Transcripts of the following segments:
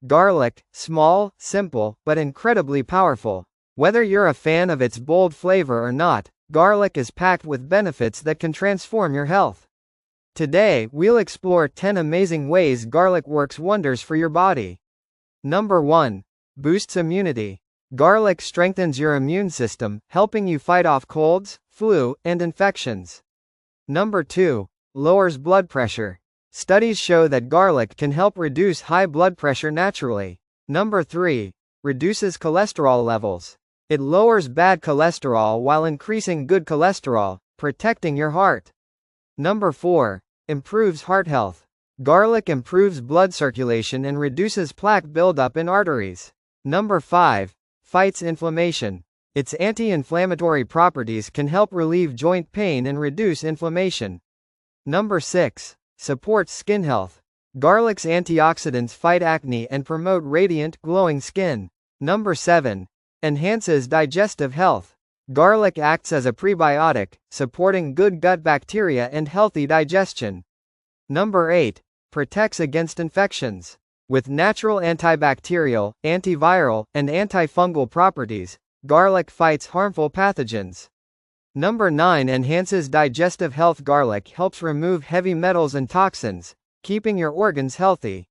Garlic, small, simple, but incredibly powerful. Whether you're a fan of its bold flavor or not, garlic is packed with benefits that can transform your health. Today, we'll explore 10 amazing ways garlic works wonders for your body. Number 1. Boosts immunity. Garlic strengthens your immune system, helping you fight off colds, flu, and infections. Number 2. Lowers blood pressure. Studies show that garlic can help reduce high blood pressure naturally. Number 3. Reduces cholesterol levels. It lowers bad cholesterol while increasing good cholesterol, protecting your heart. Number 4. Improves heart health. Garlic improves blood circulation and reduces plaque buildup in arteries. Number 5. Fights inflammation. Its anti-inflammatory properties can help relieve joint pain and reduce inflammation. Number 6. Supports skin health. Garlic's antioxidants fight acne and promote radiant, glowing skin. Number 7. Enhances digestive health. Garlic acts as a prebiotic, supporting good gut bacteria and healthy digestion. Number 8. Protects against infections. With natural antibacterial, antiviral, and antifungal properties, garlic fights harmful pathogens. Number 9. Enhances digestive health. Garlic helps remove heavy metals and toxins, keeping your organs healthy.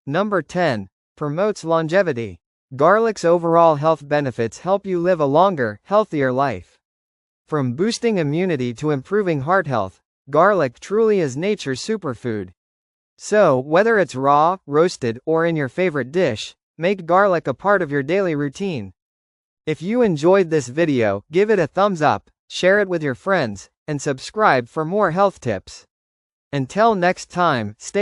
Number 10. Promotes longevity. Garlic's overall health benefits help you live a longer, healthier life. From boosting immunity to improving heart health, garlic truly is nature's superfood. So, whether it's raw, roasted, or in your favorite dish, make garlic a part of your daily routine. If you enjoyed this video, give it a thumbs up, share it with your friends, and subscribe for more health tips. Until next time, stay